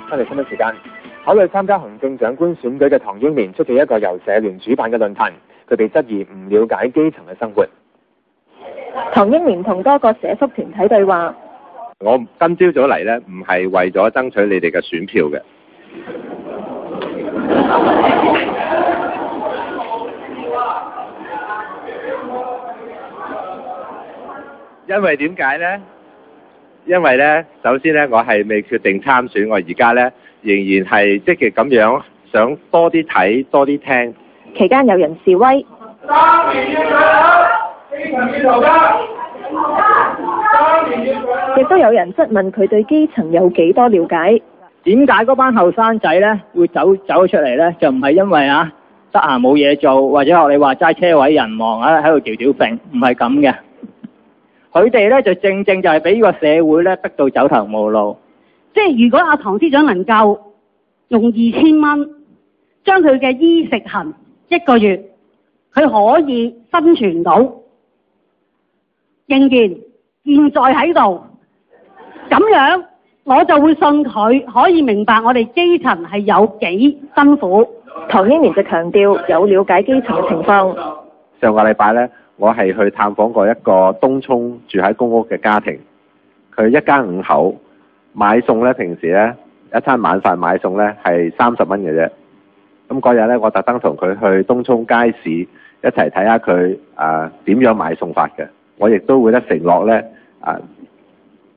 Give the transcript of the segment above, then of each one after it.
翻嚟新聞時間，考慮參加行政長官選舉嘅唐英年出席一個由社聯主辦嘅論壇，佢被質疑唔了解基層嘅生活。唐英年同多個社福團體對話。我今朝早嚟呢，唔係為咗爭取你哋嘅選票嘅。因為點解呢？因為呢，首先呢，我係未決定參選，我而家呢，仍然係積極咁樣想多啲睇，多啲聽。期間有人示威。3年要上基層要頭家，3年要上。亦都有人質問佢對基層有幾多了解？點解嗰班後生仔呢會走出嚟呢？就唔係因為得閒冇嘢做，或者學你話齋車位人亡喺度吊吊揈，唔係咁嘅。佢哋呢就正就係俾呢個社會呢逼到走投無路。即係如果阿唐司長能夠用2000蚊將佢嘅衣食行1個月，佢可以生存到，仍然現在喺度，咁樣我就會信佢可以明白我哋基層係有幾辛苦。唐英年就強調有了解基層嘅情況。上個禮拜呢，我係去探訪過一個東涌住喺公屋嘅家庭，佢一家5口買餸呢，平時呢一餐晚飯買餸呢係30蚊嘅啫。咁嗰日呢，我特登同佢去東涌街市一齊睇下佢點樣買餸法嘅。我亦都會承諾呢，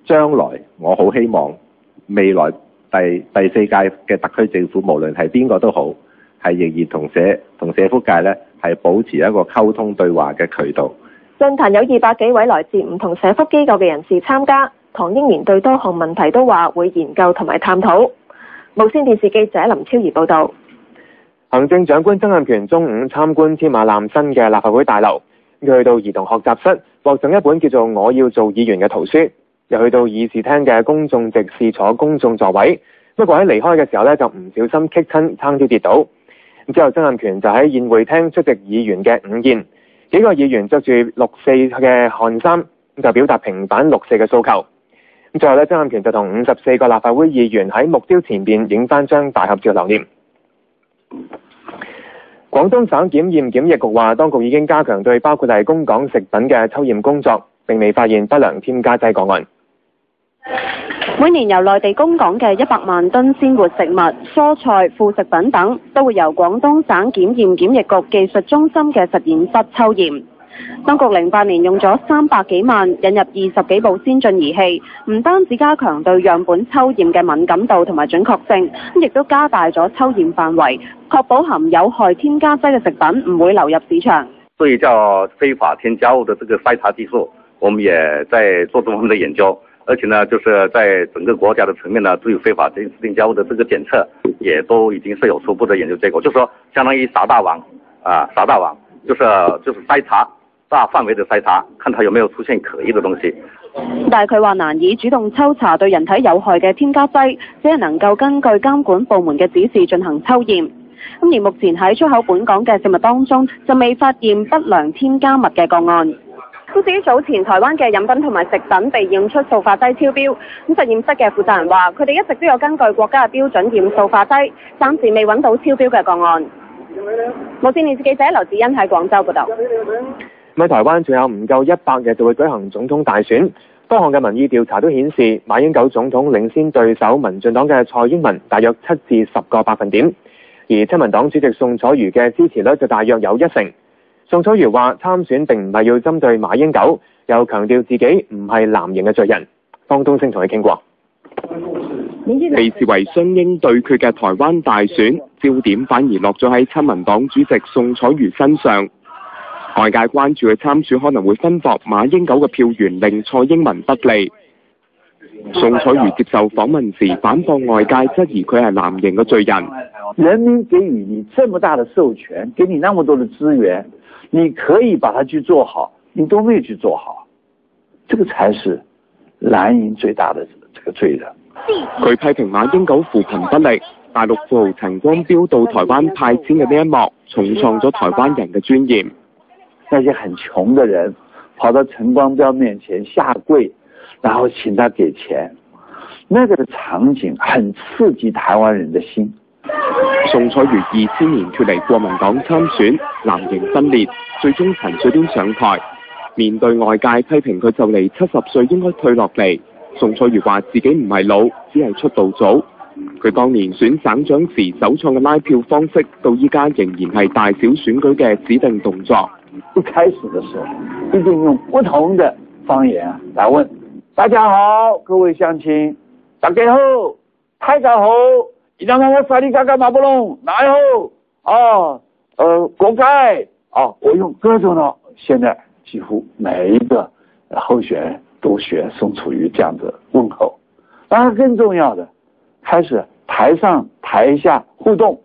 將來我好希望未來第4屆嘅特區政府，無論係邊個都好，係仍然同社福界呢係保持一個溝通對話嘅渠道。論壇有200幾位來自唔同社福機構嘅人士參加。唐英年對多項問題都話會研究同埋探討。無線電視記者林超儀報導。行政長官曾蔭權中午參觀添馬艦新嘅立法會大樓，佢去到兒童學習室獲贈一本叫做《我要做議員》嘅圖書，又去到議事廳嘅公眾席試坐公眾座位。不過喺離開嘅時候呢，就唔小心棘親，差啲跌倒。之後曾蔭權就喺宴會廳出席議員嘅午宴，幾個議員着住6·4嘅汗衫，就表達平反6·4嘅訴求。最後呢，曾蔭權就同54個立法會議員喺木雕前面影翻張大合照留念。廣東省檢驗檢疫局話，當局已經加強對包括係供港食品嘅抽驗工作，並未發現不良添加劑個案。每年由內地供港嘅100萬噸鮮活食物、蔬菜、副食品等，都會由廣東省檢驗檢疫局技術中心嘅實驗室抽驗。當局08年用咗300幾萬引入20幾部先進儀器，唔單止加強對樣本抽驗嘅敏感度同埋準確性，亦都加大咗抽驗範圍，確保含有害添加劑嘅食品唔會流入市場。所以叫非法添加物的這個篩查技術，我們也在做這方面的研究，而且呢，就是在整個國家的層面呢，對非法添加物的這個檢測，也都已經是有初步的研究結果，就是說相當於撒大網，就是篩查。大範圍的篩查，看它有沒有出現可疑的東西。但係佢話難以主動抽查對人體有害嘅添加劑，只係能夠根據監管部門嘅指示進行抽驗。而目前喺出口本港嘅食物當中，就未發現不良添加物嘅個案。至於早前台灣嘅飲品同埋食品被驗出塑化劑超標，實驗室嘅負責人話，佢哋一直都有根據國家嘅標準驗塑化劑，暫時未揾到超標嘅個案。無線電視記者劉子欣喺廣州報道。喺台灣仲有唔夠100日就會舉行總統大選，多項嘅民意調查都顯示馬英九總統領先對手民進黨嘅蔡英文大約7至10個百分點，而親民黨主席宋楚瑜嘅支持率就大約有1成。宋楚瑜話參選並唔係要針對馬英九，又強調自己唔係藍營嘅罪人。方東升同佢傾過。被視為雙英對決嘅台灣大選，焦點反而落咗喺親民黨主席宋楚瑜身上。外界關注嘅參選可能會分薄馬英九嘅票源，令蔡英文不利。宋楚瑜接受訪問時反駁外界質疑佢係藍營嘅罪人。人民給予你這麼大的授權，給你那麼多的資源，你可以把它去做好，你都未去做好，這個才是藍營最大的這個罪人。佢批評馬英九扶貧不力，大陸富豪陳光標到台灣派錢嘅呢一幕，重創咗台灣人嘅尊嚴。那些很窮的人跑到陳光標面前下跪，然後請他給錢，那個的場景很刺激台灣人的心。宋楚瑜2000年脫離國民黨參選，藍營分裂，最終陳水扁上台。面對外界批評佢就嚟70歲應該退落嚟，宋楚瑜話自己唔係老，只係出道早。佢當年選省長時首創嘅拉票方式，到依家仍然係大小選舉嘅指定動作。一開始的時候，一定用不同的方言來問：大家好，各位鄉親，大家好，大家好，而家我沙利嘎嘎馬布隆，哪好？國界我用各種的，現在幾乎每一個候選人都學宋楚瑜這樣子問候。當然更重要的，開始台上台下互動，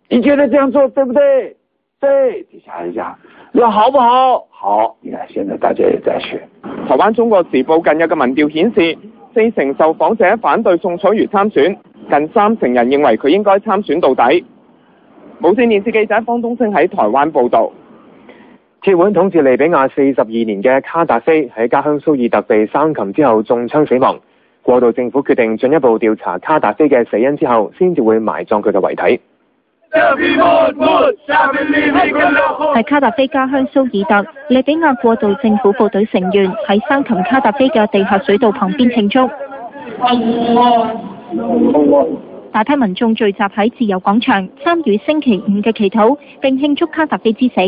你覺得這樣做對不對？對，底下一講，你話好不好？好，你看現在大家也在學。台灣中國時報近日嘅民調顯示，40%受訪者反對宋楚瑜參選，近30%人認為佢應該參選到底。無線電視記者方東升喺台灣報導。鐵腕統治利比亞42年嘅卡達菲喺家鄉蘇爾特被生擒之後中槍死亡。過渡政府決定進一步調查卡達菲嘅死因之後，先至會埋葬佢嘅遺體。係卡達菲家鄉蘇爾特，利比亞過渡政府部隊成員喺生擒卡達菲嘅地下水道旁邊慶祝。大批民眾聚集喺自由廣場，參與星期五嘅祈禱，並慶祝卡達菲之死。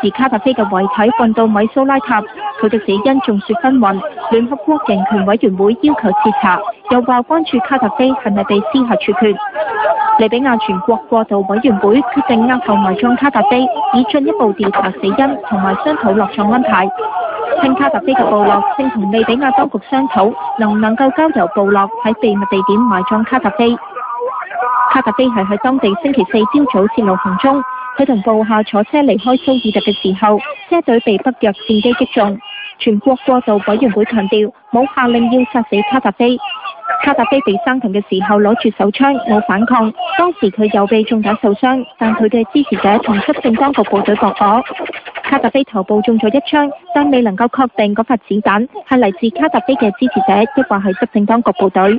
而卡達菲嘅遺體運到米蘇拉塔，佢嘅死因眾說紛紜。聯合國人權委員會要求徹查，又話關注卡達菲係咪被司法處決。利比亞全國過渡委員會決定押後埋葬卡達菲，以進一步調查死因同埋商討落葬安排。稱卡達菲嘅部落正同利比亞當局商討，能唔能夠交由部落喺秘密地點埋葬卡達菲。卡達菲係喺當地星期4朝早截路行蹤，佢同部下坐車離開蘇爾特嘅時候，車隊被北約戰機擊中。全國過渡委員會強調冇下令要殺死卡達菲。卡達菲被生擒嘅時候攞住手槍，冇反抗。當時佢又被中彈受傷，但佢嘅支持者同執政當局部隊駁火。卡達菲頭部中咗1槍，但未能夠確定嗰發子彈係嚟自卡達菲嘅支持者，抑或係執政當局部隊。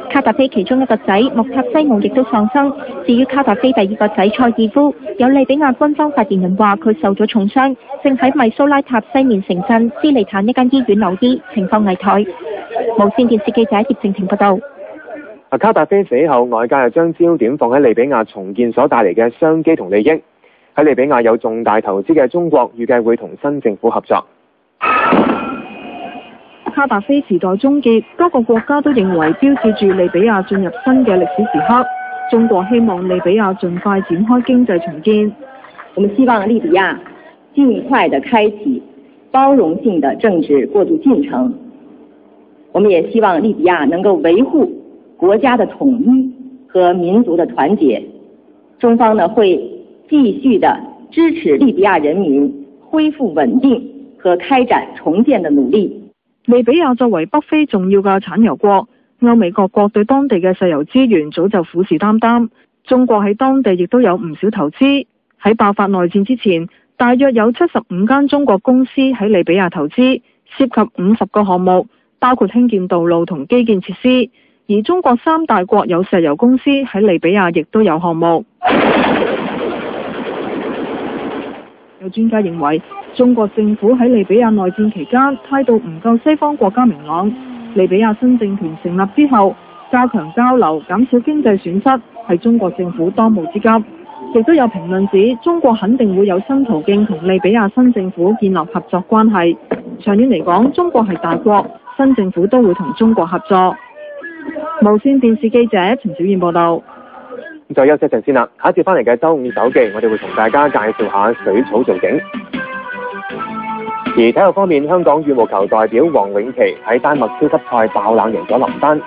卡達菲其中一個仔穆塔西奧亦都喪生。至於卡達菲第二個仔塞爾夫，有利比亞軍方發言人話佢受咗重傷，正喺米蘇拉塔西面城鎮斯利坦一間醫院留醫，情況危殆。無線電視記者葉正婷報道。卡達菲死後，外界又將焦點放喺利比亞重建所帶嚟嘅商機同利益。喺利比亞有重大投資嘅中國預計會同新政府合作。卡達菲時代終結，多個國家都認為標誌住利比亞進入新嘅歷史時刻。中國希望利比亞盡快展開經濟重建。我們希望利比亞盡快地開啟包容性的政治過渡進程。我們也希望利比亞能夠維護國家的統一和民族的團結。中方呢會繼續地支持利比亞人民恢復穩定和開展重建的努力。利比亞作為北非重要嘅產油國，歐美各國對當地嘅石油資源早就虎視眈眈。中國喺當地亦都有唔少投資。喺爆發內戰之前，大約有75間中國公司喺利比亞投資，涉及50個項目，包括興建道路同基建設施。而中國3大國有石油公司喺利比亞亦都有項目。有專家認為，中國政府喺利比亞內戰期間態度唔夠西方國家明朗。利比亞新政權成立之後，加強交流，減少經濟損失，係中國政府當務之急。亦都有評論指，中國肯定會有新途徑同利比亞新政府建立合作關係。長遠嚟講，中國係大國，新政府都會同中國合作。無線電視記者陳小燕報道。再休息一陣先啦，下一節翻嚟嘅周五手記，我哋會同大家介紹下水草造景。而體育方面，香港羽毛球代表黃永琪喺丹麥超級賽爆冷贏咗林丹，